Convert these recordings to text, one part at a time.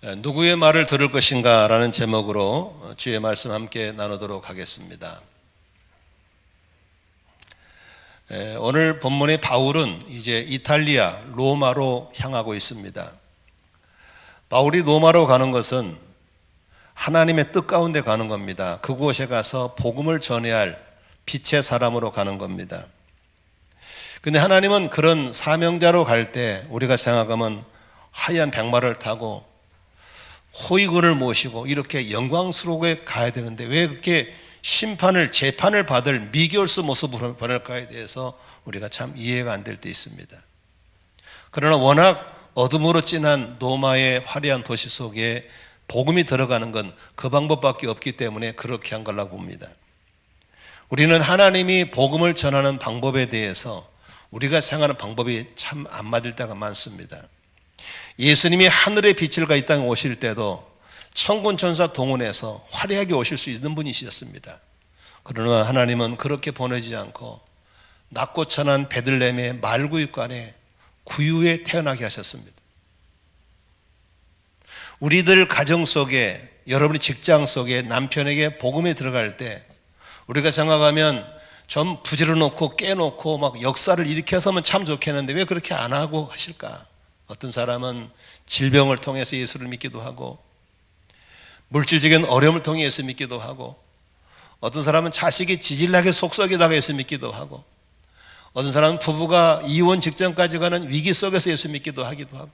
누구의 말을 들을 것인가 라는 제목으로 주의 말씀 함께 나누도록 하겠습니다. 오늘 본문의 바울은 이제 이탈리아 로마로 향하고 있습니다. 바울이 로마로 가는 것은 하나님의 뜻 가운데 가는 겁니다. 그곳에 가서 복음을 전해야 할 빛의 사람으로 가는 겁니다. 근데 하나님은 그런 사명자로 갈 때 우리가 생각하면 하얀 백마를 타고 호위군을 모시고 이렇게 영광스럽게 가야 되는데 왜 그렇게 재판을 받을 미결스 모습으로 변할까에 대해서 우리가 참 이해가 안 될 때 있습니다. 그러나 워낙 어둠으로 진한 로마의 화려한 도시 속에 복음이 들어가는 건 그 방법밖에 없기 때문에 그렇게 한 거라고 봅니다. 우리는 하나님이 복음을 전하는 방법에 대해서 우리가 생각하는 방법이 참 안 맞을 때가 많습니다. 예수님이 하늘의 빛을 가 이 땅에 오실 때도 천군 천사 동원해서 화려하게 오실 수 있는 분이셨습니다. 그러나 하나님은 그렇게 보내지 않고 낮고 천한 베들레헴의 말구유관에 구유에 태어나게 하셨습니다. 우리들 가정 속에, 여러분의 직장 속에 남편에게 복음이 들어갈 때 우리가 생각하면 좀 부지런 놓고 깨놓고 막 역사를 일으켜서면 참 좋겠는데 왜 그렇게 안 하고 하실까? 어떤 사람은 질병을 통해서 예수를 믿기도 하고 물질적인 어려움을 통해 예수 믿기도 하고 어떤 사람은 자식이 지질나게 속썩이다가 예수 믿기도 하고 어떤 사람은 부부가 이혼 직전까지 가는 위기 속에서 예수 믿기도 하기도 하고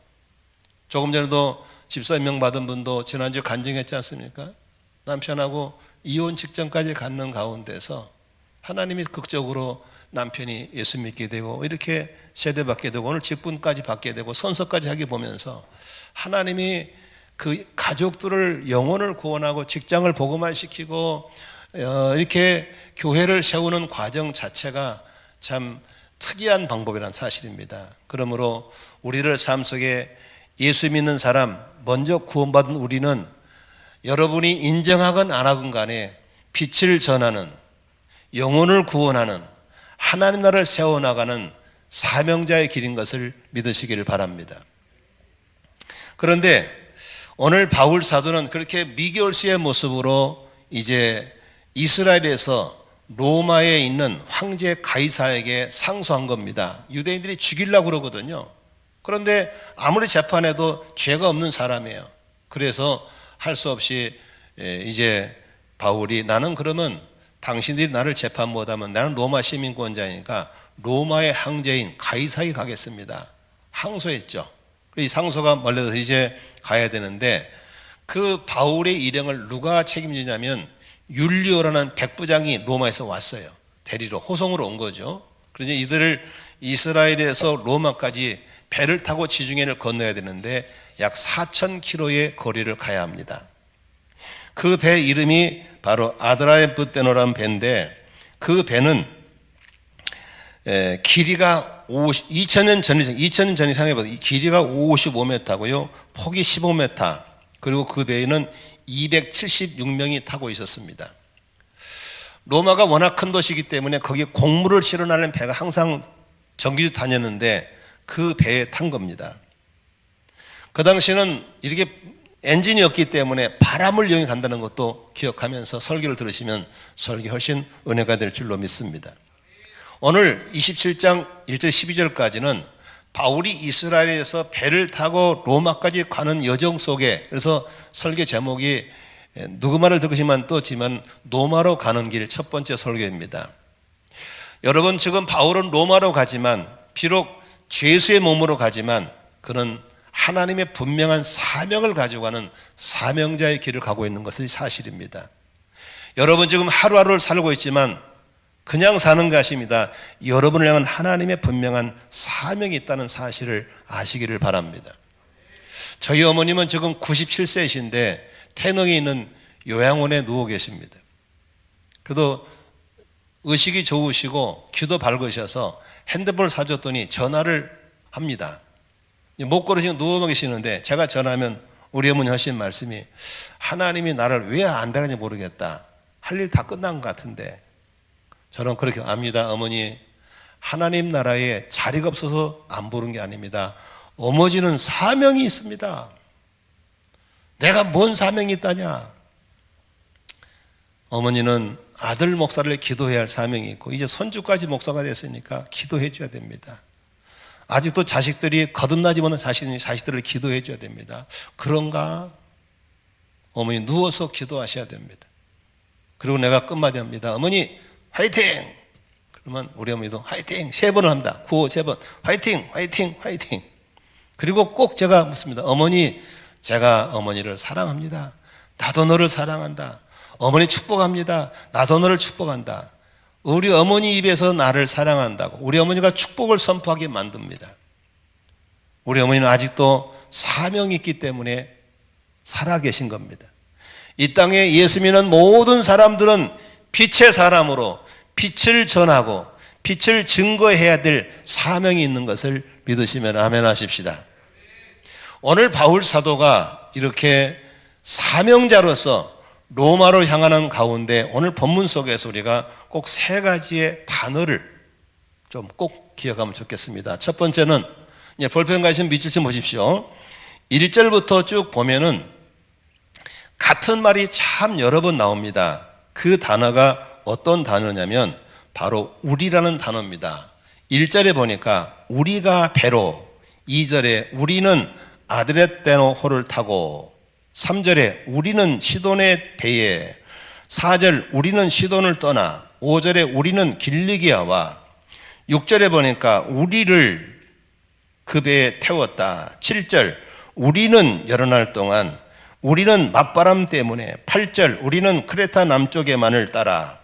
조금 전에도 집사 임명받은 분도 지난주에 간증했지 않습니까? 남편하고 이혼 직전까지 갖는 가운데서 하나님이 극적으로 남편이 예수 믿게 되고 이렇게 세례받게 되고 오늘 직분까지 받게 되고 선서까지 하게 보면서 하나님이 그 가족들을 영혼을 구원하고 직장을 복음화시키고 이렇게 교회를 세우는 과정 자체가 참 특이한 방법이라는 사실입니다. 그러므로 우리를 삶 속에 예수 믿는 사람 먼저 구원받은 우리는 여러분이 인정하건 안 하건 간에 빛을 전하는 영혼을 구원하는 하나님 나라를 세워나가는 사명자의 길인 것을 믿으시기를 바랍니다. 그런데 오늘 바울 사도는 그렇게 미결수의 모습으로 이제 이스라엘에서 로마에 있는 황제 가이사에게 상소한 겁니다. 유대인들이 죽이려고 그러거든요. 그런데 아무리 재판해도 죄가 없는 사람이에요. 그래서 할 수 없이 이제 바울이 나는 그러면 당신들이 나를 재판 못하면 나는 로마 시민권자이니까 로마의 황제인 가이사에 가겠습니다. 항소했죠. 이 상소가 멀려서 이제 가야 되는데 그 바울의 일행을 누가 책임지냐면 율리오라는 백부장이 로마에서 왔어요. 대리로 호송으로 온 거죠. 그래서 이들을 이스라엘에서 로마까지 배를 타고 지중해를 건너야 되는데 약 4,000km의 거리를 가야 합니다. 그 배 이름이 바로 아드라에프테노라는 배인데 그 배는 길이가 2000년 전 이상에 봐도 길이가 55m고요. 폭이 15m. 그리고 그 배에는 276명이 타고 있었습니다. 로마가 워낙 큰 도시이기 때문에 거기에 곡물을 실어나는 배가 항상 정기적으로 다녔는데 그 배에 탄 겁니다. 그 당시는 이렇게 엔진이 없기 때문에 바람을 이용해 간다는 것도 기억하면서 설교를 들으시면 설교 훨씬 은혜가 될 줄로 믿습니다. 오늘 27장 1절 12절까지는 바울이 이스라엘에서 배를 타고 로마까지 가는 여정 속에 그래서 설교 제목이 누구 말을 듣으시면 또지만 로마로 가는 길 첫 번째 설교입니다. 여러분 지금 바울은 로마로 가지만 비록 죄수의 몸으로 가지만 그는 하나님의 분명한 사명을 가지고 가는 사명자의 길을 가고 있는 것이 사실입니다. 여러분 지금 하루하루를 살고 있지만 그냥 사는 것이 아닙니다. 여러분을 향한 하나님의 분명한 사명이 있다는 사실을 아시기를 바랍니다. 저희 어머님은 지금 97세이신데 태릉에 있는 요양원에 누워 계십니다. 그래도 의식이 좋으시고 귀도 밝으셔서 핸드폰을 사줬더니 전화를 합니다. 못 걸으시고 누워 계시는데 제가 전화하면 우리 어머니 하신 말씀이 하나님이 나를 왜 안 되는지 모르겠다. 할 일 다 끝난 것 같은데 저는 그렇게 압니다. 어머니 하나님 나라에 자리가 없어서 안 보는 게 아닙니다. 어머니는 사명이 있습니다. 내가 뭔 사명이 있다냐? 어머니는 아들 목사를 기도해야 할 사명이 있고 이제 손주까지 목사가 됐으니까 기도해 줘야 됩니다. 아직도 자식들이 거듭나지 못한 자식들을 기도해 줘야 됩니다. 그런가? 어머니 누워서 기도하셔야 됩니다. 그리고 내가 끝마디 합니다. 어머니 화이팅! 그러면 우리 어머니도 화이팅! 3번을 합니다. 구호 3번 화이팅! 화이팅! 화이팅! 그리고 꼭 제가 묻습니다. 어머니, 제가 어머니를 사랑합니다. 나도 너를 사랑한다. 어머니 축복합니다. 나도 너를 축복한다. 우리 어머니 입에서 나를 사랑한다고 우리 어머니가 축복을 선포하게 만듭니다. 우리 어머니는 아직도 사명이 있기 때문에 살아계신 겁니다. 이 땅에 예수 믿는 모든 사람들은 빛의 사람으로 빛을 전하고 빛을 증거해야 될 사명이 있는 것을 믿으시면 아멘 하십시다. 오늘 바울 사도가 이렇게 사명자로서 로마로 향하는 가운데 오늘 본문 속에서 우리가 꼭 3가지의 단어를 좀 꼭 기억하면 좋겠습니다. 첫 번째는 볼펜 가시면 밑줄 좀 보십시오. 1절부터 쭉 보면은 같은 말이 참 여러 번 나옵니다. 그 단어가 어떤 단어냐면 바로 우리라는 단어입니다. 1절에 보니까 우리가 배로, 2절에 우리는 아드렛데노호를 타고, 3절에 우리는 시돈의 배에, 4절 우리는 시돈을 떠나, 5절에 우리는 길리기아와, 6절에 보니까 우리를 그 배에 태웠다. 7절 우리는 여러 날 동안, 우리는 맞바람 때문에, 8절 우리는 크레타 남쪽에만을 따라,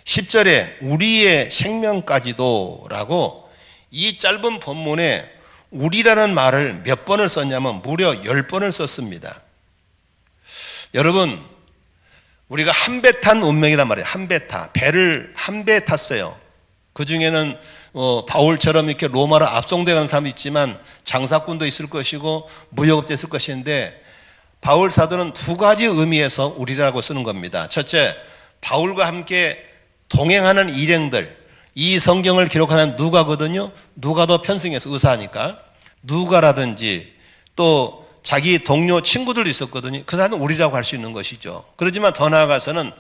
10절에 우리의 생명까지도 라고 이 짧은 본문에 우리라는 말을 몇 번을 썼냐면 무려 10번을 썼습니다. 여러분, 우리가 한 배 탄 운명이란 말이에요. 한 배 타. 배를 한 배 탔어요. 그 중에는 바울처럼 이렇게 로마로 압송돼 간 사람이 있지만 장사꾼도 있을 것이고 무역업자 있을 것인데 바울 사도는 2가지 의미에서 우리라고 쓰는 겁니다. 첫째, 바울과 함께 동행하는 일행들, 이 성경을 기록하는 누가거든요. 누가도 편승해서 의사하니까 누가라든지 또 자기 동료 친구들도 있었거든요. 그 사람은 우리라고 할 수 있는 것이죠. 그렇지만 더 나아가서는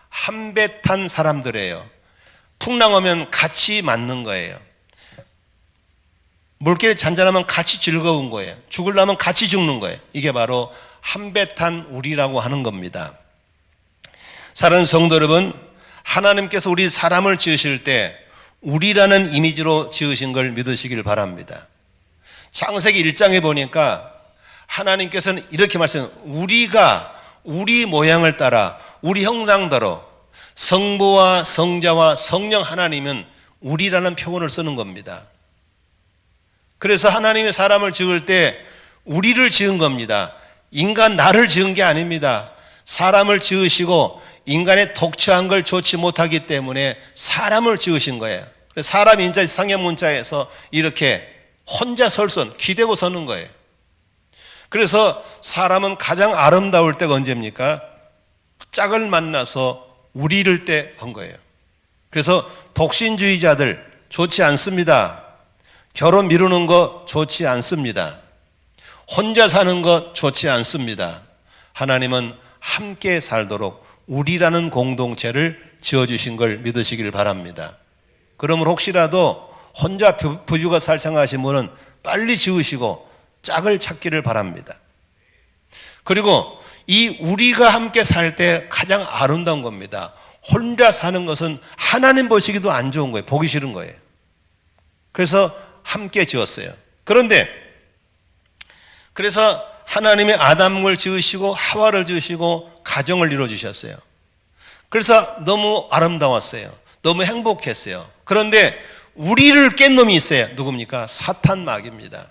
한 배 탄 사람들이에요. 풍랑하면 같이 맞는 거예요. 물길에 잔잔하면 같이 즐거운 거예요. 죽으려면 같이 죽는 거예요. 이게 바로 한 배 탄 우리라고 하는 겁니다. 사랑하는 성도 여러분, 하나님께서 우리 사람을 지으실 때 우리라는 이미지로 지으신 걸 믿으시길 바랍니다. 창세기 1장에 보니까 하나님께서는 이렇게 말씀해요. 우리가 우리 모양을 따라 우리 형상대로 성부와 성자와 성령 하나님은 우리라는 표현을 쓰는 겁니다. 그래서 하나님이 사람을 지을 때 우리를 지은 겁니다. 인간 나를 지은 게 아닙니다. 사람을 지으시고 인간의 독처한 걸 좋지 못하기 때문에 사람을 지으신 거예요. 사람이 인자 상형문자에서 이렇게 혼자 설선 기대고 서는 거예요. 그래서 사람은 가장 아름다울 때가 언제입니까? 짝을 만나서 우리를 때 한 거예요. 그래서 독신주의자들 좋지 않습니다. 결혼 미루는 거 좋지 않습니다. 혼자 사는 거 좋지 않습니다. 하나님은 함께 살도록 우리라는 공동체를 지어주신 걸 믿으시길 바랍니다. 그러므로 혹시라도 혼자 부유가 살 생각하신 분은 빨리 지으시고 짝을 찾기를 바랍니다. 그리고 이 우리가 함께 살 때 가장 아름다운 겁니다. 혼자 사는 것은 하나님 보시기도 안 좋은 거예요. 보기 싫은 거예요. 그래서 함께 지었어요. 그래서 하나님이 아담을 지으시고 하와를 지으시고 가정을 이루어주셨어요. 그래서 너무 아름다웠어요. 너무 행복했어요. 그런데 우리를 깬 놈이 있어요. 누굽니까? 사탄 마귀입니다.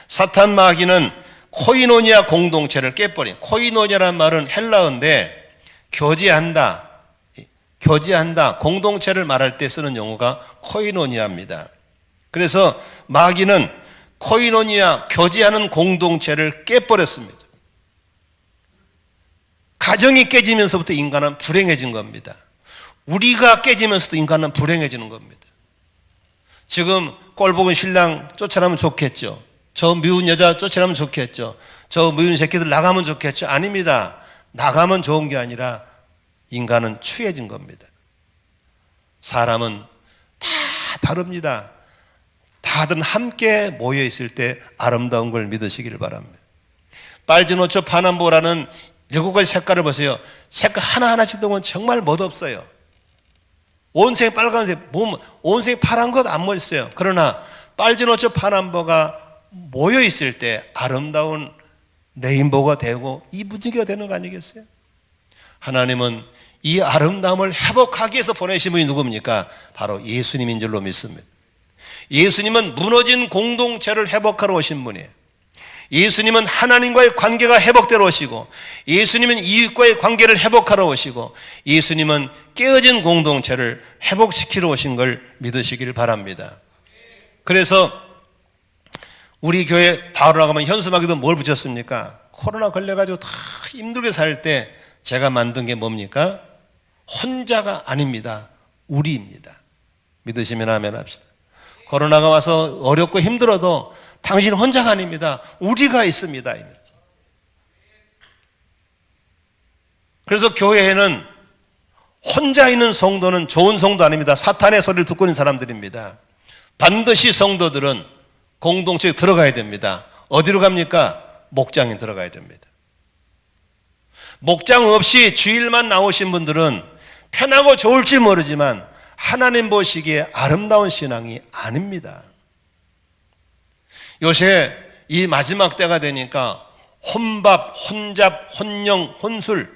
사탄 마귀는 코이노니아 공동체를 깨버린, 코이노니아라는 말은 헬라어인데 교제한다, 공동체를 말할 때 쓰는 용어가 코이노니아입니다. 그래서 마귀는 코이노니아, 교제하는 공동체를 깨버렸습니다. 가정이 깨지면서부터 인간은 불행해진 겁니다. 우리가 깨지면서도 인간은 불행해지는 겁니다. 지금 꼴 보은 신랑 쫓아나면 좋겠죠. 저 미운 여자 쫓아나면 좋겠죠. 저 미운 새끼들 나가면 좋겠죠? 아닙니다. 나가면 좋은 게 아니라 인간은 추해진 겁니다. 사람은 다 다릅니다. 다들 함께 모여 있을 때 아름다운 걸 믿으시기를 바랍니다. 빨주노초 파남보라는 7가지 색깔을 보세요. 색깔 하나하나씩 보면 정말 멋없어요. 온색 빨간색, 온색 파란 것 안 멋있어요. 그러나 빨주노초 파남보가 모여 있을 때 아름다운 레인보우가 되고 이 분위기가 되는 거 아니겠어요? 하나님은 이 아름다움을 회복하기 위해서 보내신 분이 누굽니까? 바로 예수님인 줄로 믿습니다. 예수님은 무너진 공동체를 회복하러 오신 분이에요. 예수님은 하나님과의 관계가 회복되러 오시고, 예수님은 이웃과의 관계를 회복하러 오시고, 예수님은 깨어진 공동체를 회복시키러 오신 걸 믿으시길 바랍니다. 그래서 우리 교회 바로 나가면 현수막에도 뭘 붙였습니까? 코로나 걸려가지고 다 힘들게 살 때 제가 만든 게 뭡니까? 혼자가 아닙니다. 우리입니다. 믿으시면 아멘 합시다. 코로나가 와서 어렵고 힘들어도 당신 혼자가 아닙니다. 우리가 있습니다. 그래서 교회에는 혼자 있는 성도는 좋은 성도 아닙니다. 사탄의 소리를 듣고 있는 사람들입니다. 반드시 성도들은 공동체에 들어가야 됩니다. 어디로 갑니까? 목장에 들어가야 됩니다. 목장 없이 주일만 나오신 분들은 편하고 좋을지 모르지만 하나님 보시기에 아름다운 신앙이 아닙니다. 요새 이 마지막 때가 되니까 혼밥, 혼잡, 혼영, 혼술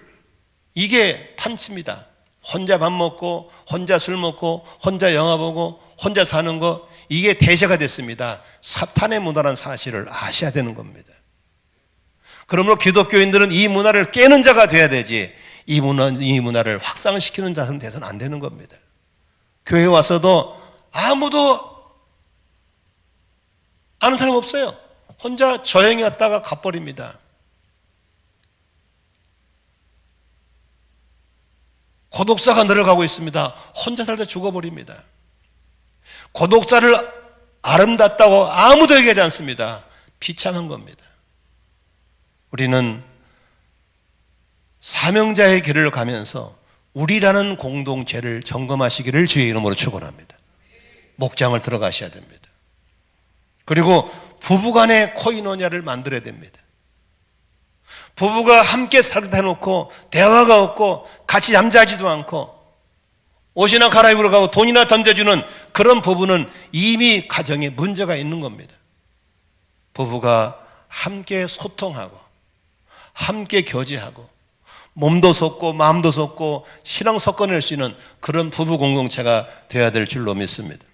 이게 판치입니다. 혼자 밥 먹고 혼자 술 먹고 혼자 영화 보고 혼자 사는 거 이게 대세가 됐습니다. 사탄의 문화라는 사실을 아셔야 되는 겁니다. 그러므로 기독교인들은 이 문화를 깨는 자가 돼야 되지 이 문화를 확산시키는 자는 돼서는 안 되는 겁니다. 교회에 와서도 아무도 아는 사람 없어요. 혼자 조용히 왔다가 가버립니다. 고독사가 늘어가고 있습니다. 혼자 살다 죽어버립니다. 고독사를 아름답다고 아무도 얘기하지 않습니다. 비참한 겁니다. 우리는 사명자의 길을 가면서 우리라는 공동체를 점검하시기를 주의 이름으로 축원합니다. 목장을 들어가셔야 됩니다. 그리고 부부간의 코이노냐를 만들어야 됩니다. 부부가 함께 살다 해놓고 대화가 없고 같이 잠자지도 않고 옷이나 갈아입으러 가고 돈이나 던져주는 그런 부부는 이미 가정에 문제가 있는 겁니다. 부부가 함께 소통하고 함께 교제하고 몸도 섞고 마음도 섞고 신앙 섞어낼 수 있는 그런 부부 공동체가 되어야 될 줄로 믿습니다.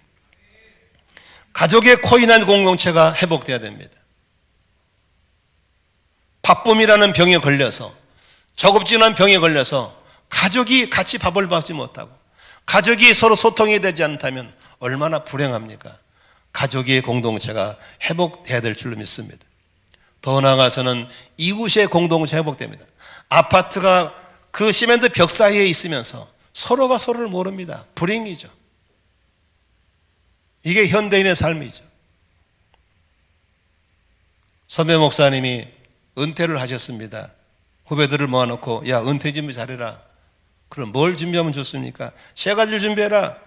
가족의 코인한 공동체가 회복되어야 됩니다. 바쁨이라는 병에 걸려서 저급진한 병에 걸려서 가족이 같이 밥을 먹지 못하고 가족이 서로 소통이 되지 않다면 얼마나 불행합니까? 가족의 공동체가 회복돼야 될 줄로 믿습니다. 더 나아가서는 이웃의 공동체 회복됩니다. 아파트가 그 시멘트 벽 사이에 있으면서 서로가 서로를 모릅니다. 불행이죠. 이게 현대인의 삶이죠. 선배 목사님이 은퇴를 하셨습니다. 후배들을 모아놓고 야 은퇴 준비 잘해라. 그럼 뭘 준비하면 좋습니까? 3가지를 준비해라.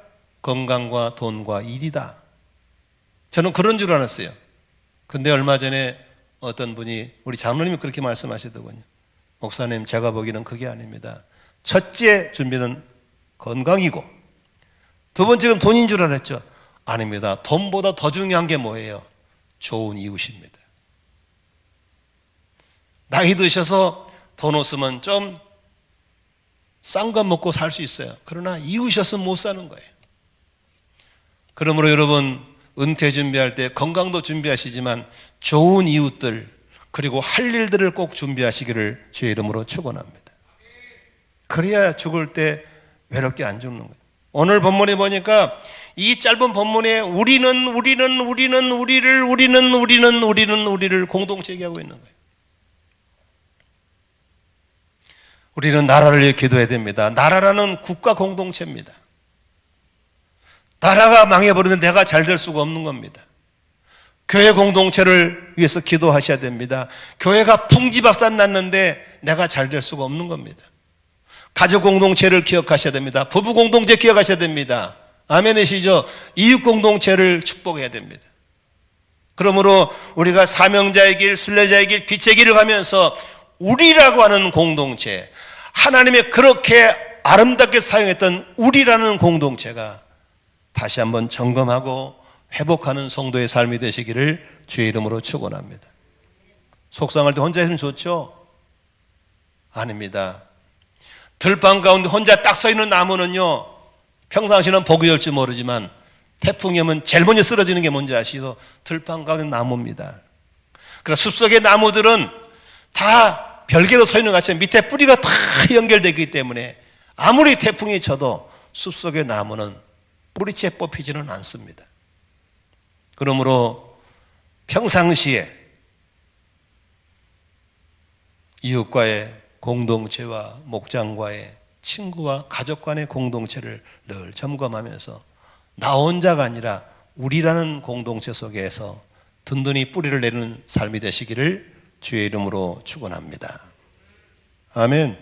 건강과 돈과 일이다. 저는 그런 줄 알았어요. 근데 얼마 전에 어떤 분이 우리 장로님이 그렇게 말씀하시더군요. 목사님 제가 보기에는 그게 아닙니다. 첫째 준비는 건강이고 두 번째는 돈인 줄 알았죠. 아닙니다. 돈보다 더 중요한 게 뭐예요? 좋은 이웃입니다. 나이 드셔서 돈 없으면 좀 싼 거 먹고 살 수 있어요. 그러나 이웃이었으면 못 사는 거예요. 그러므로 여러분 은퇴 준비할 때 건강도 준비하시지만 좋은 이웃들 그리고 할 일들을 꼭 준비하시기를 주의 이름으로 축원합니다. 그래야 죽을 때 외롭게 안 죽는 거예요. 오늘 본문에 보니까 이 짧은 본문에 우리를 공동체 얘기하고 있는 거예요. 우리는 나라를 위해 기도해야 됩니다. 나라라는 국가 공동체입니다. 나라가 망해버리면 내가 잘 될 수가 없는 겁니다. 교회 공동체를 위해서 기도하셔야 됩니다. 교회가 풍지박산 났는데 내가 잘 될 수가 없는 겁니다. 가족 공동체를 기억하셔야 됩니다. 부부 공동체 기억하셔야 됩니다. 아멘이시죠? 이웃 공동체를 축복해야 됩니다. 그러므로 우리가 사명자의 길, 순례자의 길, 빛의 길을 가면서 우리라고 하는 공동체, 하나님이 그렇게 아름답게 사용했던 우리라는 공동체가 다시 한번 점검하고 회복하는 성도의 삶이 되시기를 주의 이름으로 축원합니다. 속상할 때 혼자 있으면 좋죠? 아닙니다. 들판 가운데 혼자 딱 서 있는 나무는요, 평상시는 복이 올지 모르지만 태풍이 오면 제일 먼저 쓰러지는 게 뭔지 아시죠? 들판 가운데 나무입니다. 그러나 숲속의 나무들은 다 별개로 서 있는 것 같지만 밑에 뿌리가 다 연결되기 때문에 아무리 태풍이 쳐도 숲속의 나무는 뿌리채 뽑히지는 않습니다. 그러므로 평상시에 이웃과의 공동체와 목장과의 친구와 가족 간의 공동체를 늘 점검하면서 나 혼자가 아니라 우리라는 공동체 속에서 든든히 뿌리를 내리는 삶이 되시기를 주의 이름으로 축원합니다. 아멘.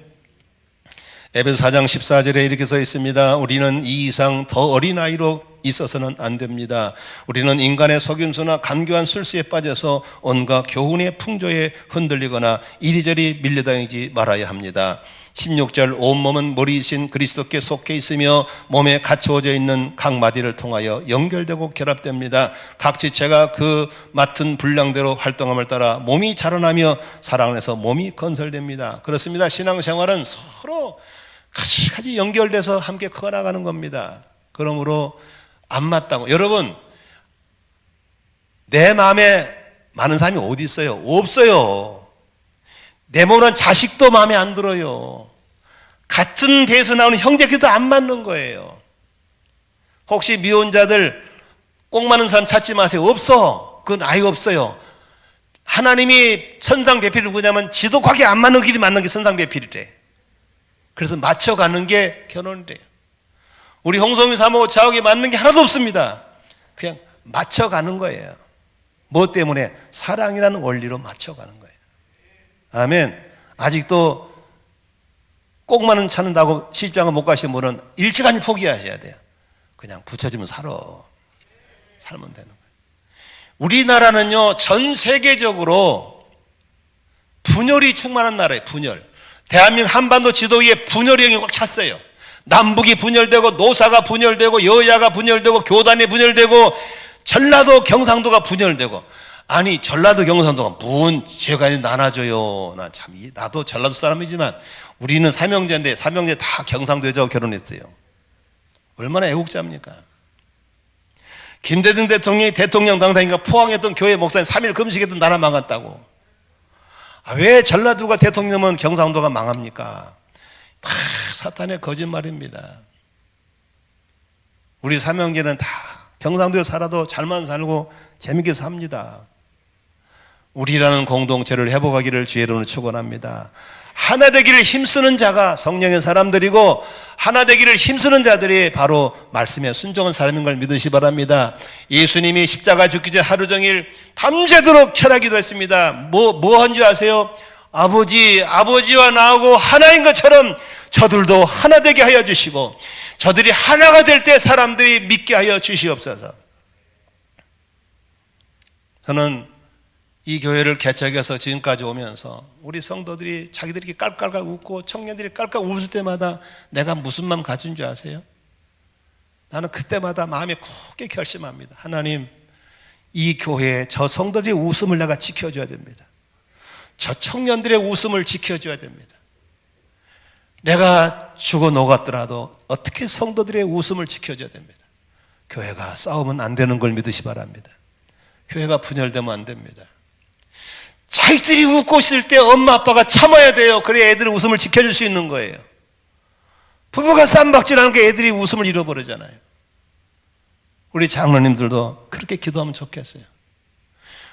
에베소 4장 14절에 이렇게 써 있습니다. 우리는 이 이상 더 어린 아이로 있어서는 안 됩니다. 우리는 인간의 속임수나 간교한 술수에 빠져서 온갖 교훈의 풍조에 흔들리거나 이리저리 밀려다니지 말아야 합니다. 16절 온몸은 머리이신 그리스도께 속해 있으며 몸에 갖추어져 있는 각 마디를 통하여 연결되고 결합됩니다. 각 지체가 그 맡은 분량대로 활동함을 따라 몸이 자라나며 사랑 안에서 몸이 건설됩니다. 그렇습니다. 신앙생활은 서로 가지가지 연결돼서 함께 커나가는 겁니다. 그러므로 안 맞다고. 여러분, 내 마음에 많은 사람이 어디 있어요? 없어요. 내 몸은 자식도 마음에 안 들어요. 같은 배에서 나오는 형제끼리도 안 맞는 거예요. 혹시 미혼자들 꼭 맞는 사람 찾지 마세요. 없어. 그건 아예 없어요. 하나님이 선상배필을 누구냐면 지독하게 안 맞는 길이 맞는 게 선상배필이래. 그래서 맞춰가는 게 결혼이래요. 우리 홍성희 사모 저하고 맞는 게 하나도 없습니다. 그냥 맞춰가는 거예요. 뭐 때문에? 사랑이라는 원리로 맞춰가는 거예요. 아멘. 아직도 꼭만은 찾는다고 시집장을 못 가신 분은 일찍이 포기하셔야 돼요. 그냥 붙여주면 살면 되는 거예요. 우리나라는요, 전 세계적으로 분열이 충만한 나라예요. 분열. 대한민국 한반도 지도 위에 분열이 꽉 찼어요. 남북이 분열되고 노사가 분열되고 여야가 분열되고 교단이 분열되고 전라도 경상도가 분열되고. 아니 전라도 경상도가 뭔 죄가 나눠줘요. 나도 전라도 사람이지만 우리는 삼형제인데 삼형제 다 경상도 여자하고 결혼했어요. 얼마나 애국자입니까? 김대중 대통령이 대통령 당당인가 포항했던 교회 목사님 3일 금식했던 나라 망했다고. 왜 전라도가 대통령이면 경상도가 망합니까? 다 사탄의 거짓말입니다. 우리 삼형제는 다 경상도에 살아도 잘만 살고 재밌게 삽니다. 우리라는 공동체를 회복하기를 주의 이름으로 축원합니다. 하나 되기를 힘쓰는 자가 성령의 사람들이고 하나 되기를 힘쓰는 자들이 바로 말씀에 순종한 사람인 걸 믿으시 바랍니다. 예수님이 십자가 죽기 전 하루 종일 밤새도록 철야기도 했습니다. 뭐 한 줄 아세요? 아버지와 나하고 하나인 것처럼 저들도 하나 되게 하여 주시고 저들이 하나가 될 때 사람들이 믿게 하여 주시옵소서. 저는 이 교회를 개척해서 지금까지 오면서 우리 성도들이 자기들이 깔깔깔 웃고 청년들이 깔깔 웃을 때마다 내가 무슨 마음 가진 줄 아세요? 나는 그때마다 마음이 굳게 결심합니다. 하나님, 이 교회에 저 성도들의 웃음을 내가 지켜줘야 됩니다. 저 청년들의 웃음을 지켜줘야 됩니다. 내가 죽어 녹았더라도 어떻게 성도들의 웃음을 지켜줘야 됩니다. 교회가 싸우면 안 되는 걸 믿으시 바랍니다. 교회가 분열되면 안 됩니다. 자기들이 웃고 있을 때 엄마 아빠가 참아야 돼요. 그래야 애들의 웃음을 지켜줄 수 있는 거예요. 부부가 쌈박질하는 게 애들이 웃음을 잃어버리잖아요. 우리 장로님들도 그렇게 기도하면 좋겠어요.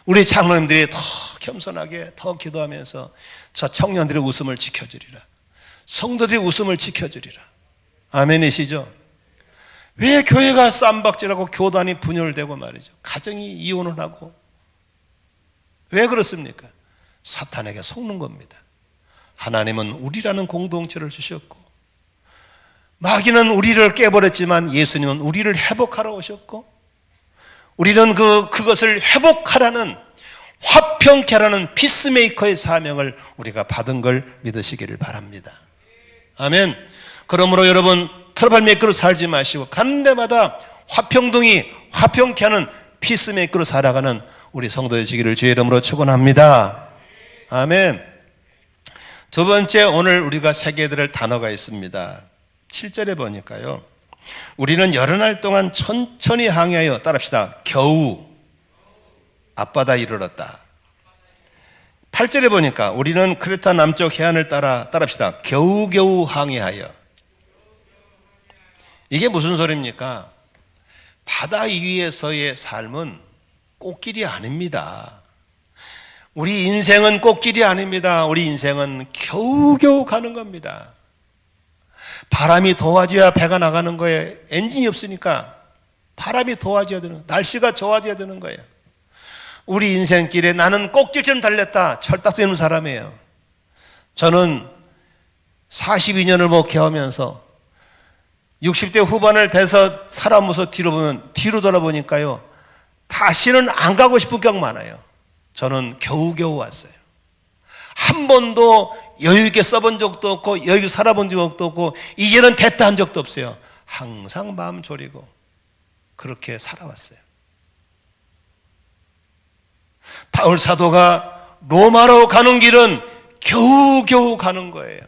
우리 장로님들이 더 겸손하게 더 기도하면서 저 청년들의 웃음을 지켜주리라. 성도들의 웃음을 지켜주리라. 아멘이시죠? 왜 교회가 쌈박질하고 교단이 분열되고 말이죠. 가정이 이혼을 하고 왜 그렇습니까? 사탄에게 속는 겁니다. 하나님은 우리라는 공동체를 주셨고, 마귀는 우리를 깨버렸지만 예수님은 우리를 회복하러 오셨고, 우리는 그것을 회복하라는, 화평케 하라는 피스메이커의 사명을 우리가 받은 걸 믿으시기를 바랍니다. 아멘. 그러므로 여러분, 트러블메이커로 살지 마시고 가는 데마다 화평케 하는 피스메이커로 살아가는 우리 성도 되시기를 주의 이름으로 축원합니다. 아멘. 두 번째, 오늘 우리가 새겨야 될 단어가 있습니다. 7절에 보니까요, 우리는 여러 날 동안 천천히 항해하여, 따라합시다, 겨우 앞바다에 이르렀다. 8절에 보니까 우리는 크레타 남쪽 해안을 따라합시다, 겨우겨우 항해하여. 이게 무슨 소리입니까? 바다 위에서의 삶은 꽃길이 아닙니다. 우리 인생은 꽃길이 아닙니다. 우리 인생은 겨우겨우 가는 겁니다. 바람이 도와줘야 배가 나가는 거예요. 엔진이 없으니까 바람이 도와줘야 되는 거예요. 날씨가 좋아져야 되는 거예요. 우리 인생길에 나는 꽃길처럼 달렸다, 철딱 쓰는 사람이에요. 저는 42년을 목회하면서 60대 후반을 돼서 살아오면서 뒤로 돌아보니까요, 다시는 안 가고 싶은 경 많아요. 저는 겨우겨우 왔어요. 한 번도 여유 있게 써본 적도 없고 여유 있게 살아본 적도 없고 이제는 됐다 한 적도 없어요. 항상 마음 졸이고 그렇게 살아왔어요. 바울 사도가 로마로 가는 길은 겨우겨우 가는 거예요.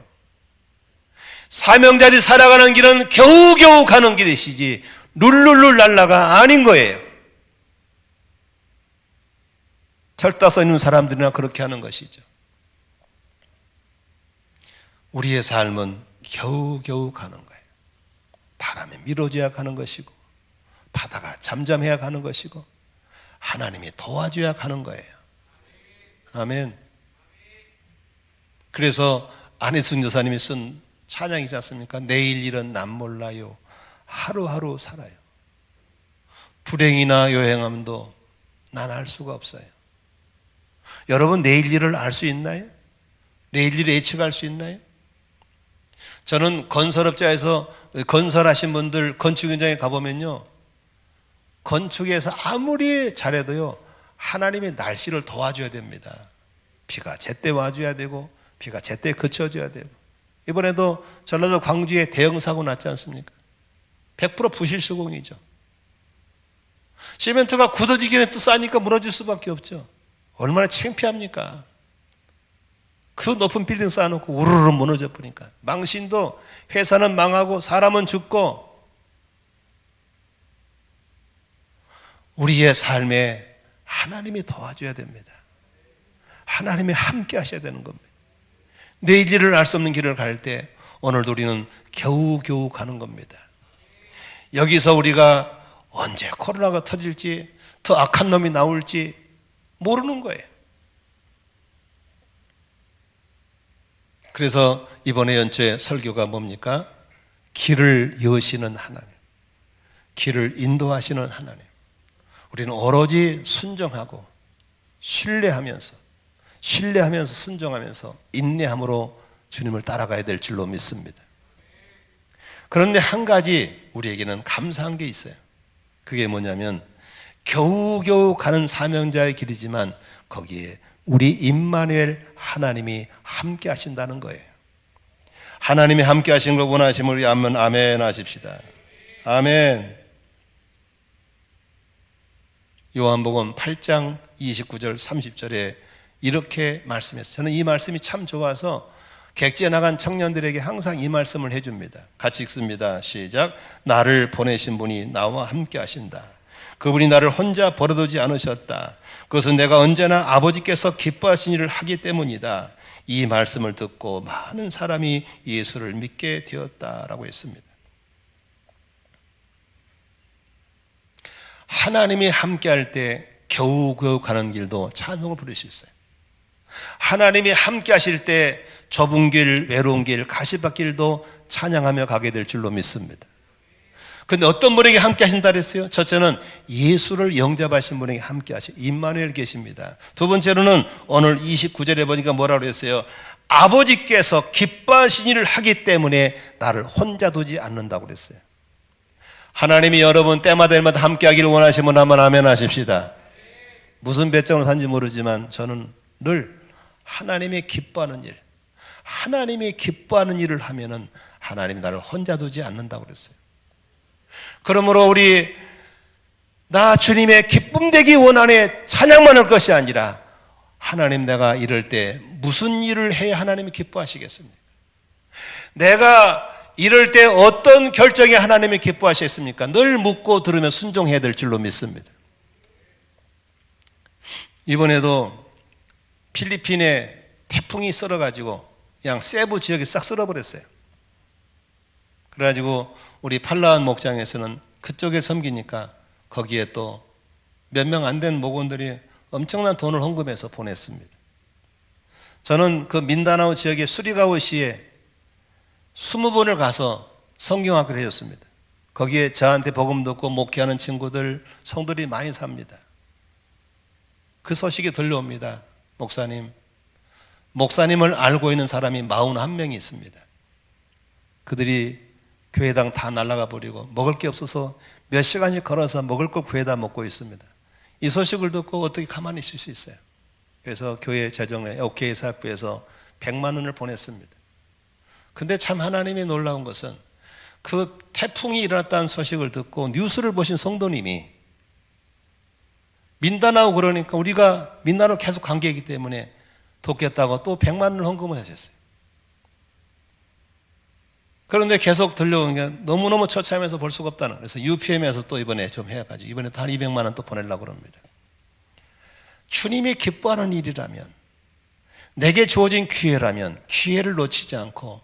사명자리 살아가는 길은 겨우겨우 가는 길이시지 룰룰룰 날라가 아닌 거예요. 철다 써 있는 사람들이나 그렇게 하는 것이죠. 우리의 삶은 겨우겨우 가는 거예요. 바람에 밀어줘야 가는 것이고, 바다가 잠잠해야 가는 것이고, 하나님이 도와줘야 가는 거예요. 아멘. 그래서 안혜순 여사님이 쓴 찬양이지 않습니까? 내일 일은 난 몰라요, 하루하루 살아요. 불행이나 요행함도 난 알 수가 없어요. 여러분, 내일 일을 알 수 있나요? 내일 일을 예측할 수 있나요? 저는 건설업자에서 건설하신 분들 건축 현장에 가보면요, 건축에서 아무리 잘해도요, 하나님의 날씨를 도와줘야 됩니다. 비가 제때 와줘야 되고 비가 제때 그쳐줘야 되고. 이번에도 전라도 광주에 대형 사고 났지 않습니까? 100% 부실수공이죠. 시멘트가 굳어지기 전에 또 싸니까 무너질 수밖에 없죠. 얼마나 창피합니까? 그 높은 빌딩 쌓아놓고 우르르 무너져 버리니까. 망신도, 회사는 망하고 사람은 죽고. 우리의 삶에 하나님이 도와줘야 됩니다. 하나님이 함께 하셔야 되는 겁니다. 내일 일을 알 수 없는 길을 갈 때 오늘도 우리는 겨우겨우 가는 겁니다. 여기서 우리가 언제 코로나가 터질지, 더 악한 놈이 나올지 모르는 거예요. 그래서 이번에 연초에 설교가 뭡니까? 길을 여시는 하나님, 길을 인도하시는 하나님. 우리는 오로지 순종하고 신뢰하면서 순종하면서 인내함으로 주님을 따라가야 될 줄로 믿습니다. 그런데 한 가지 우리에게는 감사한 게 있어요. 그게 뭐냐면 겨우겨우 가는 사명자의 길이지만 거기에 우리 임마누엘 하나님이 함께 하신다는 거예요. 하나님이 함께 하신 걸 원하시면 우리 아멘 하십시다. 아멘. 요한복음 8장 29절 30절에 이렇게 말씀했어요. 저는 이 말씀이 참 좋아서 객지에 나간 청년들에게 항상 이 말씀을 해줍니다. 같이 읽습니다. 시작. 나를 보내신 분이 나와 함께 하신다. 그분이 나를 혼자 버려두지 않으셨다. 그것은 내가 언제나 아버지께서 기뻐하신 일을 하기 때문이다. 이 말씀을 듣고 많은 사람이 예수를 믿게 되었다라고 했습니다. 하나님이 함께 할 때 겨우겨우 가는 길도 찬송을 부를 수 있어요. 하나님이 함께 하실 때 좁은 길, 외로운 길, 가시밭길도 찬양하며 가게 될 줄로 믿습니다. 근데 어떤 분에게 함께 하신다 그랬어요? 첫째는 예수를 영접하신 분에게 함께 하시, 임마누엘 계십니다. 두 번째로는 오늘 29절에 보니까 뭐라고 그랬어요? 아버지께서 기뻐하신 일을 하기 때문에 나를 혼자 두지 않는다고 그랬어요. 하나님이 여러분 때마다 함께 하기를 원하시면 한번 아멘 하십시다. 무슨 배짱으로 산지 모르지만 저는 늘 하나님이 기뻐하는 일, 하나님이 기뻐하는 일을 하면은 하나님이 나를 혼자 두지 않는다고 그랬어요. 그러므로 우리 나 주님의 기쁨 되기 원안에 찬양만 할 것이 아니라 하나님 내가 이럴 때 무슨 일을 해야 하나님이 기뻐하시겠습니까? 내가 이럴 때 어떤 결정에 하나님이 기뻐하시겠습니까? 늘 묻고 들으면 순종해야 될 줄로 믿습니다. 이번에도 필리핀에 태풍이 쓸어가지고 그냥 세부 지역이 싹 쓸어버렸어요. 그래가지고 우리 팔라완 목장에서는 그쪽에 섬기니까 거기에 또 몇 명 안 된 목원들이 엄청난 돈을 헌금해서 보냈습니다. 저는 그 민다나오 지역의 수리가오시에 20번을 가서 성경학교를 해줬습니다. 거기에 저한테 복음 듣고 목회하는 친구들, 성들이 많이 삽니다. 그 소식이 들려옵니다. 목사님을 알고 있는 사람이 41명이 있습니다. 그들이 교회당 다 날아가 버리고 먹을 게 없어서 몇 시간씩 걸어서 먹을 거 구해다 먹고 있습니다. 이 소식을 듣고 어떻게 가만히 있을 수 있어요? 그래서 교회 재정에 OK 사학부에서 100만 원을 보냈습니다. 근데 참 하나님이 놀라운 것은 그 태풍이 일어났다는 소식을 듣고 뉴스를 보신 성도님이 민다나오 그러니까 우리가 민다나오 계속 관계이기 때문에 돕겠다고 또 100만 원을 헌금을 하셨어요. 그런데 계속 들려오는 게 너무너무 처참해서 볼 수가 없다는. 그래서 UPM에서 또 이번에 좀 해가지고 이번에 한 200만 원 또 보내려고 합니다. 주님이 기뻐하는 일이라면, 내게 주어진 기회라면 기회를 놓치지 않고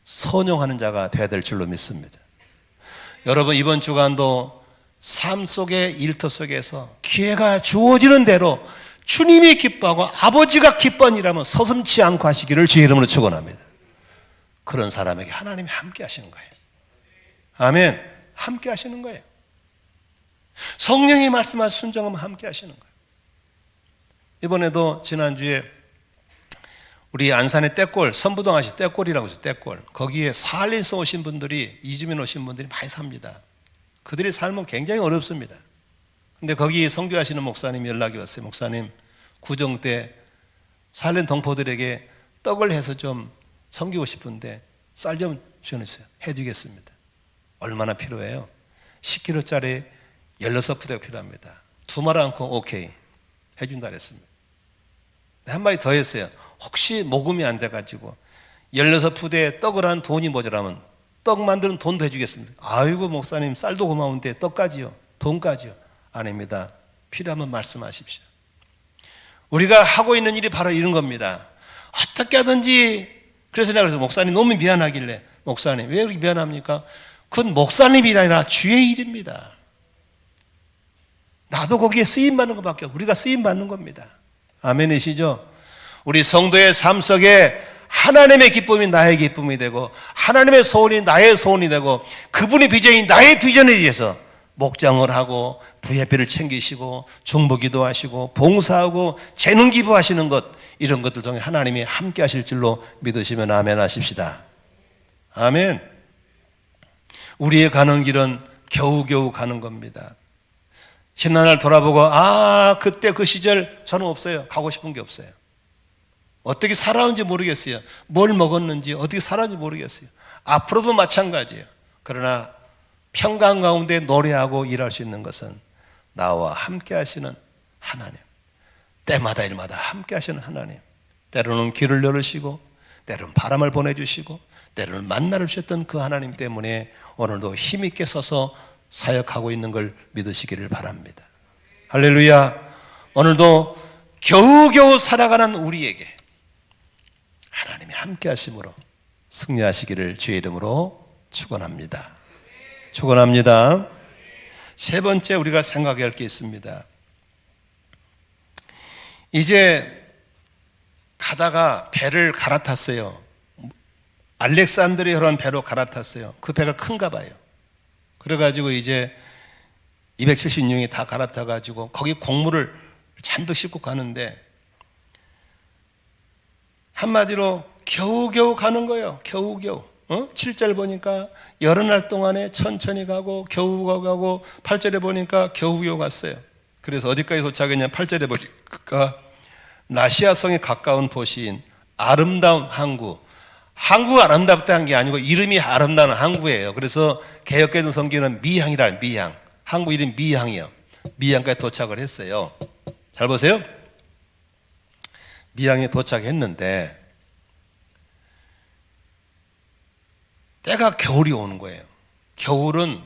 선용하는 자가 되어야 될 줄로 믿습니다. 여러분 이번 주간도 삶 속의 일터 속에서 기회가 주어지는 대로 주님이 기뻐하고 아버지가 기뻐하는 일이라면 서슴지 않고 하시기를 주의 이름으로 축원합니다. 그런 사람에게 하나님이 함께 하시는 거예요. 아멘. 함께 하시는 거예요. 성령이 말씀하신 순종하면 함께 하시는 거예요. 이번에도 지난주에 우리 안산의 떼골, 선부동아시 떼골이라고 해서 떼골, 거기에 사할린서 오신 분들이, 이주민 오신 분들이 많이 삽니다. 그들의 삶은 굉장히 어렵습니다. 근데 거기 선교하시는 목사님이 연락이 왔어요. 목사님, 구정 때 사할린 동포들에게 떡을 해서 좀 섬기고 싶은데 쌀 좀 주세요. 해주겠습니다. 얼마나 필요해요? 10kg짜리 16푸대가 필요합니다. 두말 않고 오케이 해준다 그랬습니다. 한마디 더 했어요. 혹시 모금이 안 돼가지고 16푸대에 떡을 한 돈이 모자라면 떡 만드는 돈도 해주겠습니다. 아이고 목사님 쌀도 고마운데 떡까지요? 돈까지요? 아닙니다. 필요하면 말씀하십시오. 우리가 하고 있는 일이 바로 이런 겁니다. 어떻게 하든지. 그래서 내가 목사님 너무 미안하길래, 목사님 왜 그렇게 미안합니까? 그건 목사님이 아니라 주의 일입니다. 나도 거기에 쓰임받는 것밖에 없고 우리가 쓰임받는 겁니다. 아멘이시죠? 우리 성도의 삶 속에 하나님의 기쁨이 나의 기쁨이 되고 하나님의 소원이 나의 소원이 되고 그분의 비전이 나의 비전에 의해서 목장을 하고 부예배를 챙기시고 중보기도 하시고 봉사하고 재능 기부하시는 것, 이런 것들 중에 하나님이 함께 하실 줄로 믿으시면 아멘 하십시다. 아멘. 우리의 가는 길은 겨우겨우 가는 겁니다. 지난날 돌아보고 그때 그 시절 저는 없어요. 가고 싶은 게 없어요. 어떻게 살아왔는지 모르겠어요. 뭘 먹었는지 어떻게 살았는지 모르겠어요. 앞으로도 마찬가지예요. 그러나 평강 가운데 노래하고 일할 수 있는 것은 나와 함께 하시는 하나님, 때마다 일마다 함께 하시는 하나님, 때로는 길을 열으시고 때로는 바람을 보내주시고 때로는 만나를 주셨던 그 하나님 때문에 오늘도 힘있게 서서 사역하고 있는 걸 믿으시기를 바랍니다. 할렐루야. 오늘도 겨우겨우 살아가는 우리에게 하나님이 함께 하심으로 승리하시기를 주의 이름으로 축원합니다. 축원합니다. 세 번째 우리가 생각해야 할 게 있습니다. 이제 가다가 배를 갈아탔어요. 알렉산드리아라는 배로 갈아탔어요. 그 배가 큰가 봐요. 그래가지고 이제 276명이 다 갈아타가지고 거기 곡물을 잔뜩 싣고 가는데 한마디로 겨우겨우 가는 거예요. 겨우겨우. 7절 보니까 여러 날 동안에 천천히 가고 겨우 가고 8절에 보니까 겨우겨우 갔어요. 그래서 어디까지 도착했냐? 8절에 보니까 라시아성에 가까운 도시인 아름다운 항구. 항구가 아름답다는 게 아니고 이름이 아름다운 항구예요. 그래서 개역개정 성경은 미항이라는 미항. 항구 이름 미항이요. 미항까지 도착을 했어요. 잘 보세요. 미항에 도착했는데 때가 겨울이 오는 거예요. 겨울은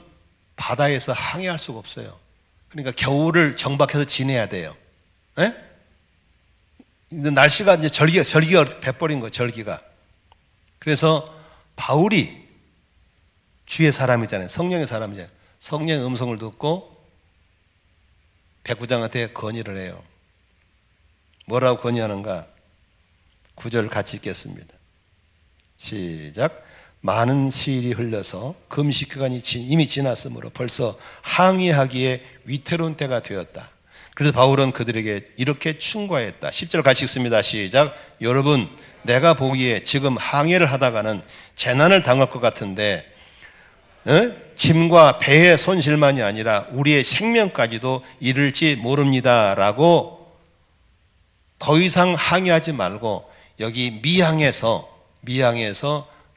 바다에서 항해할 수가 없어요. 그러니까 겨울을 정박해서 지내야 돼요. 예? 날씨가 이제 절기가 배버린 거예요. 절기가. 그래서 바울이 주의 사람이잖아요. 성령의 사람이잖아요. 성령의 음성을 듣고 백부장한테 건의를 해요. 뭐라고 건의하는가? 9절 같이 읽겠습니다. 시작. 많은 시일이 흘러서 금식 기간이 이미 지났으므로 벌써 항의하기에 위태로운 때가 되었다. 그래서 바울은 그들에게 이렇게 충고했다. 10절 같이 읽습니다. 시작. 여러분, 내가 보기에 지금 항해를 하다가는 재난을 당할 것 같은데 짐과 배의 손실만이 아니라 우리의 생명까지도 이를지 모릅니다. 라고 더 이상 항해하지 말고 여기 미항에서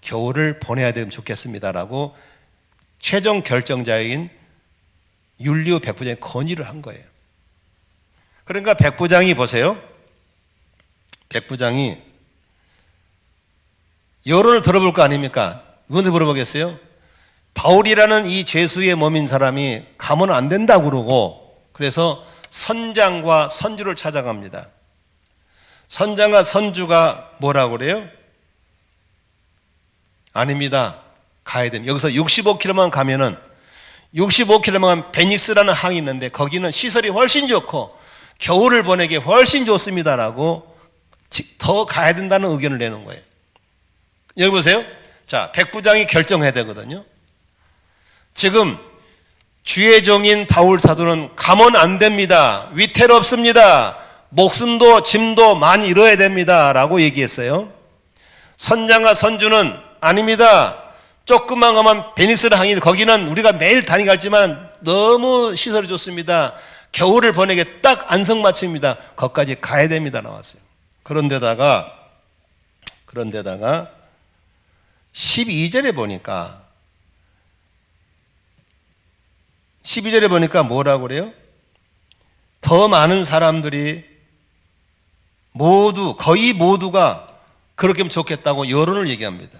겨울을 보내야 되면 좋겠습니다라고 최종 결정자인 율리오 백부장이 건의를 한 거예요. 그러니까 백부장이 보세요. 백부장이 여론을 들어볼 거 아닙니까? 누구한테 물어보겠어요? 바울이라는 이 죄수의 몸인 사람이 가면 안 된다고 그러고 그래서 선장과 선주를 찾아갑니다. 선장과 선주가 뭐라고 그래요? 아닙니다. 가야 됩니다. 여기서 65km만 가면은 65km만 베닉스라는 항이 있는데 거기는 시설이 훨씬 좋고 겨울을 보내기 훨씬 좋습니다라고 더 가야 된다는 의견을 내는 거예요. 여기 보세요. 자, 백부장이 결정해야 되거든요. 지금 주의 종인 바울 사도는 가면 안 됩니다. 위태롭습니다. 목숨도 짐도 많이 잃어야 됩니다. 라고 얘기했어요. 선장과 선주는 아닙니다. 조금만 가면 베니스라 항이 거기는 우리가 매일 다니고 갔지만 너무 시설이 좋습니다. 겨울을 보내게 딱 안성맞춤입니다. 거기까지 가야 됩니다. 나왔어요. 그런데다가 12절에 보니까 뭐라고 그래요? 더 많은 사람들이 거의 모두가 그렇게 하면 좋겠다고 여론을 얘기합니다.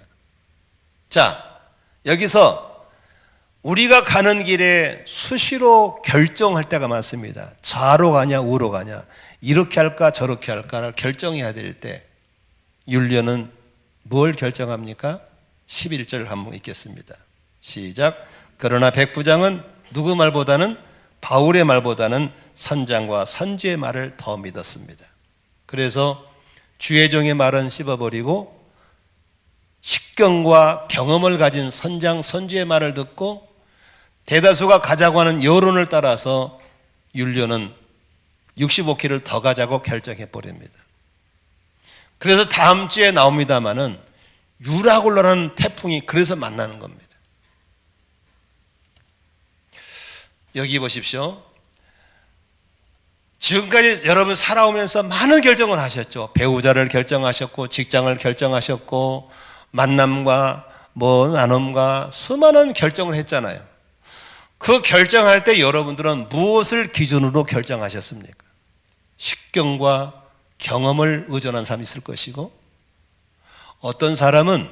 자, 여기서 우리가 가는 길에 수시로 결정할 때가 많습니다. 좌로 가냐 우로 가냐 이렇게 할까 저렇게 할까를 결정해야 될 때 율리오는 뭘 결정합니까? 11절 한번 읽겠습니다. 시작. 그러나 백부장은 누구 말보다는 바울의 말보다는 선장과 선주의 말을 더 믿었습니다. 그래서 주의 종의 말은 씹어버리고 식견과 경험을 가진 선장, 선주의 말을 듣고 대다수가 가자고 하는 여론을 따라서 율리오는 65km를 더 가자고 결정해버립니다. 그래서 다음 주에 나옵니다마는 유라굴로라는 태풍이 그래서 만나는 겁니다. 여기 보십시오. 지금까지 여러분 살아오면서 많은 결정을 하셨죠. 배우자를 결정하셨고 직장을 결정하셨고 만남과 나눔과 수많은 결정을 했잖아요. 그 결정할 때 여러분들은 무엇을 기준으로 결정하셨습니까? 식견과 경험을 의존한 사람이 있을 것이고 어떤 사람은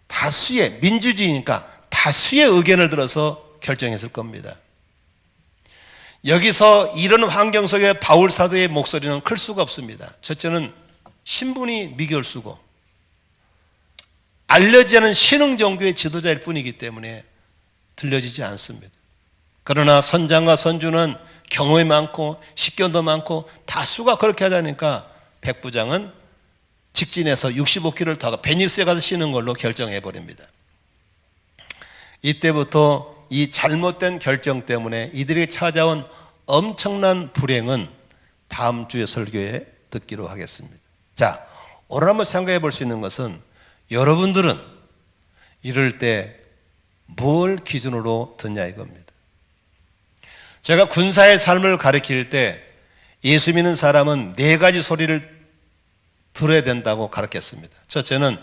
다수의 민주주의니까 다수의 의견을 들어서 결정했을 겁니다. 여기서 이런 환경 속에 바울 사도의 목소리는 클 수가 없습니다. 첫째는 신분이 미결수고 알려지지 않은 신흥 종교의 지도자일 뿐이기 때문에 들려지지 않습니다. 그러나 선장과 선주는 경험이 많고 식견도 많고 다수가 그렇게 하자니까 백부장은 직진해서 65km를 더 베니스에 가서 쉬는 걸로 결정해버립니다. 이때부터 이 잘못된 결정 때문에 이들에게 찾아온 엄청난 불행은 다음 주에 설교에 듣기로 하겠습니다. 자, 오늘 한번 생각해 볼 수 있는 것은 여러분들은 이럴 때 뭘 기준으로 듣냐 이겁니다. 제가 군사의 삶을 가르칠 때 예수 믿는 사람은 4가지 소리를 들어야 된다고 가르쳤습니다. 첫째는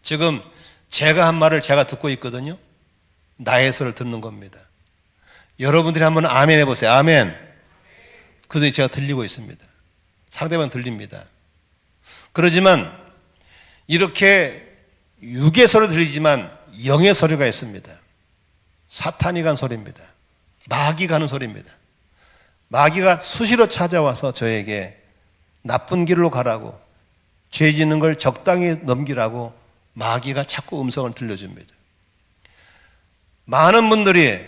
지금 제가 한 말을 제가 듣고 있거든요. 나의 소리를 듣는 겁니다. 여러분들이 한번 아멘 해보세요. 아멘. 그 소리 제가 들리고 있습니다. 상대방 들립니다. 그러지만 이렇게 육의 소리 들리지만 영의 소리가 있습니다. 사탄이 간 소리입니다. 마귀가 하는 소리입니다. 마귀가 수시로 찾아와서 저에게 나쁜 길로 가라고, 죄 짓는 걸 적당히 넘기라고 마귀가 자꾸 음성을 들려줍니다. 많은 분들이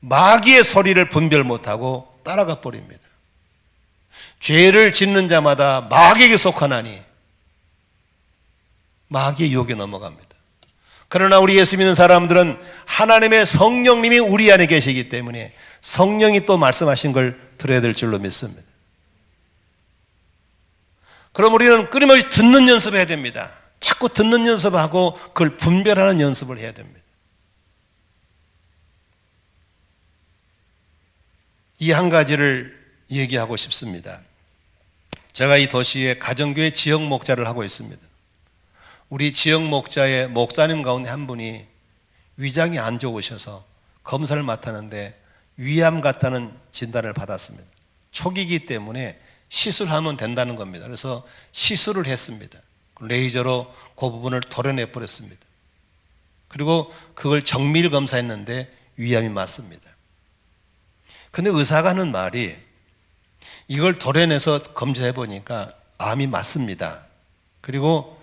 마귀의 소리를 분별 못하고 따라가 버립니다. 죄를 짓는 자마다 마귀에게 속하나니 마귀의 유혹에 넘어갑니다. 그러나 우리 예수 믿는 사람들은 하나님의 성령님이 우리 안에 계시기 때문에 성령이 또 말씀하신 걸 들어야 될 줄로 믿습니다. 그럼 우리는 끊임없이 듣는 연습을 해야 됩니다. 자꾸 듣는 연습하고 그걸 분별하는 연습을 해야 됩니다. 이 한 가지를 얘기하고 싶습니다. 제가 이 도시의 가정교회 지역 목자를 하고 있습니다. 우리 지역 목자의 목사님 가운데 한 분이 위장이 안 좋으셔서 검사를 맡았는데 위암 같다는 진단을 받았습니다. 초기이기 때문에 시술하면 된다는 겁니다. 그래서 시술을 했습니다. 레이저로 그 부분을 도려내 버렸습니다. 그리고 그걸 정밀 검사했는데 위암이 맞습니다. 근데 의사가 하는 말이 이걸 도려내서 검사해 보니까 암이 맞습니다. 그리고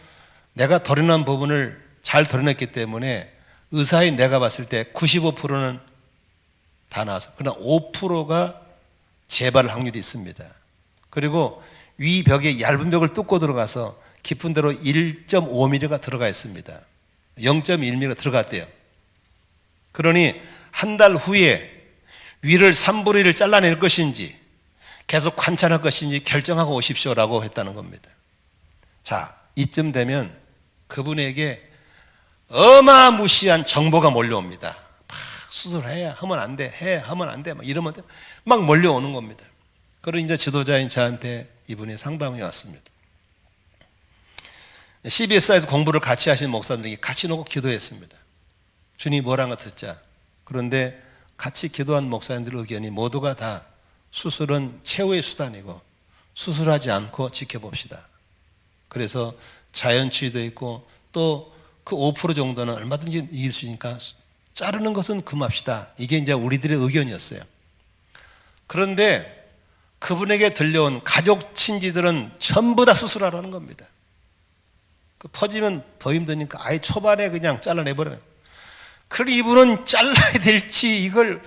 내가 도려낸 부분을 잘 도려냈기 때문에 의사인 내가 봤을 때 95%는 다 나와서 그러나 5%가 재발 확률이 있습니다. 그리고 위 벽에 얇은 벽을 뚫고 들어가서 깊은 데로 1.5mm가 들어가 있습니다. 0.1mm가 들어갔대요. 그러니 한 달 후에 위를 3분의 1을 잘라낼 것인지 계속 관찰할 것인지 결정하고 오십시오라고 했다는 겁니다. 자, 이쯤 되면 그분에게 어마무시한 정보가 몰려옵니다. 막 수술해야 하면 안 돼, 해야 하면 안 돼, 막 이러면 막 몰려오는 겁니다. 그리고 이제 지도자인 저한테 이분이 상담이 왔습니다. CBS에서 공부를 같이 하신 목사들이 같이 놓고 기도했습니다. 주님 뭐라는 거 듣자. 그런데 같이 기도한 목사님들 의견이 모두가 다 수술은 최후의 수단이고 수술하지 않고 지켜봅시다. 그래서 자연치유도 있고 또 그 5% 정도는 얼마든지 이길 수 있으니까 자르는 것은 금합시다. 이게 이제 우리들의 의견이었어요. 그런데 그분에게 들려온 가족 친지들은 전부 다 수술하라는 겁니다. 그 퍼지면 더 힘드니까 아예 초반에 그냥 잘라내버려요. 그럼 이분은 잘라야 될지 이걸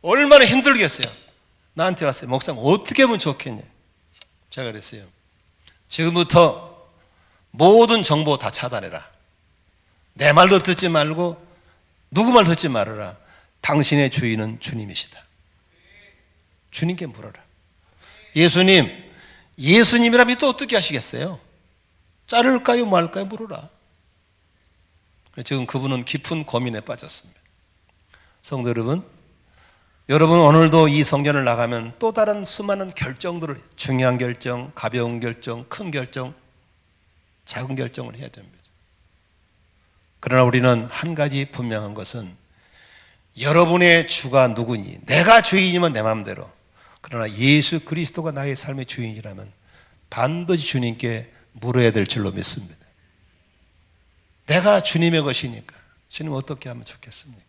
얼마나 힘들겠어요. 나한테 왔어요. 목사님 어떻게 하면 좋겠냐. 제가 그랬어요. 지금부터 모든 정보 다 차단해라. 내 말도 듣지 말고 누구 말 듣지 말아라. 당신의 주인은 주님이시다. 주님께 물어라. 예수님이라면 또 어떻게 하시겠어요? 자를까요 말까요 물어라. 지금 그분은 깊은 고민에 빠졌습니다. 성도 여러분 오늘도 이 성전을 나가면 또 다른 수많은 결정들을 중요한 결정, 가벼운 결정, 큰 결정, 작은 결정을 해야 됩니다. 그러나 우리는 한 가지 분명한 것은 여러분의 주가 누구니? 내가 주인이면 내 마음대로. 그러나 예수 그리스도가 나의 삶의 주인이라면 반드시 주님께 물어야 될 줄로 믿습니다. 내가 주님의 것이니까 주님 어떻게 하면 좋겠습니까?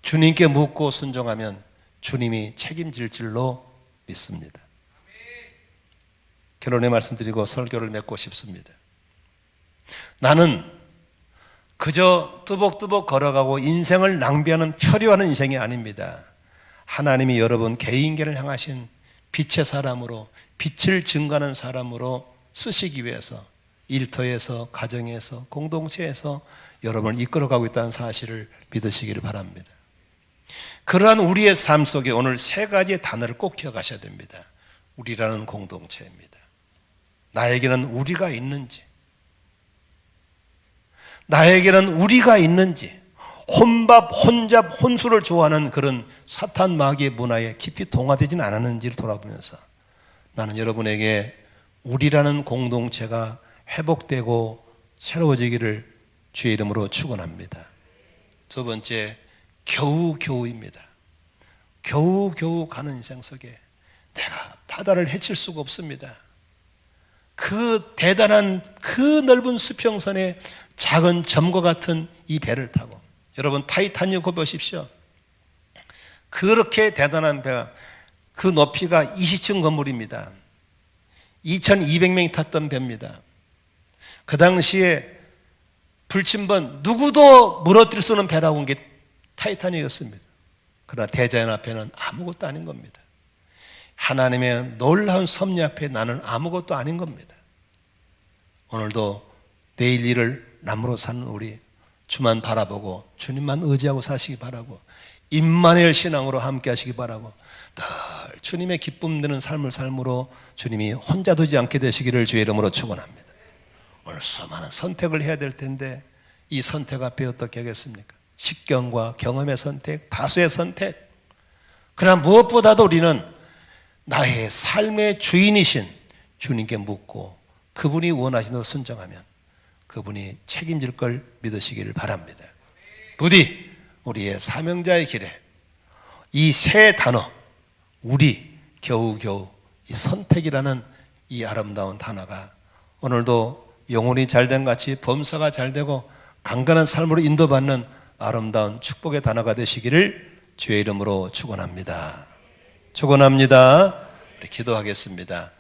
주님께 묻고 순종하면 주님이 책임질 줄로 믿습니다. 결론의 말씀드리고 설교를 맺고 싶습니다. 나는 그저 뚜벅뚜벅 걸어가고 인생을 낭비하는 표류하는 인생이 아닙니다. 하나님이 여러분 개인계를 향하신 빛의 사람으로 빛을 증거하는 사람으로 쓰시기 위해서 일터에서, 가정에서, 공동체에서 여러분을 이끌어가고 있다는 사실을 믿으시기를 바랍니다. 그러한 우리의 삶 속에 오늘 세 가지의 단어를 꼭 기억하셔야 됩니다. 우리라는 공동체입니다. 나에게는 우리가 있는지, 나에게는 우리가 있는지, 혼밥, 혼잡, 혼술을 좋아하는 그런 사탄 마귀의 문화에 깊이 동화되지는 않았는지를 돌아보면서 나는 여러분에게 우리라는 공동체가 회복되고 새로워지기를 주의 이름으로 축원합니다. 두 번째, 겨우겨우입니다. 겨우겨우 가는 인생 속에 내가 바다를 헤칠 수가 없습니다. 그 대단한 그 넓은 수평선에 작은 점과 같은 이 배를 타고, 여러분 타이타닉 보십시오. 그렇게 대단한 배가, 그 높이가 20층 건물입니다. 2200명이 탔던 배입니다. 그 당시에 불침번 누구도 무너뜨릴 수 없는 배라고 한 게 타이타닉이었습니다. 그러나 대자연 앞에는 아무것도 아닌 겁니다. 하나님의 놀라운 섭리 앞에 나는 아무것도 아닌 겁니다. 오늘도 내일 일을 남으로 사는 우리, 주만 바라보고 주님만 의지하고 사시기 바라고, 임마누엘 신앙으로 함께 하시기 바라고, 늘 주님의 기쁨 되는 삶을 삶으로 주님이 혼자 두지 않게 되시기를 주의 이름으로 축원합니다. 오늘 수많은 선택을 해야 될 텐데 이 선택 앞에 어떻게 하겠습니까? 식견과 경험의 선택, 다수의 선택. 그러나 무엇보다도 우리는 나의 삶의 주인이신 주님께 묻고 그분이 원하시는 대로 순종하면 그분이 책임질 걸 믿으시기를 바랍니다. 부디 우리의 사명자의 길에 이 세 단어, 우리, 겨우겨우, 이 선택이라는 이 아름다운 단어가 오늘도 영혼이 잘된 같이 범사가 잘되고 강건한 삶으로 인도받는 아름다운 축복의 단어가 되시기를 주의 이름으로 축원합니다. 축원합니다. 우리 기도하겠습니다.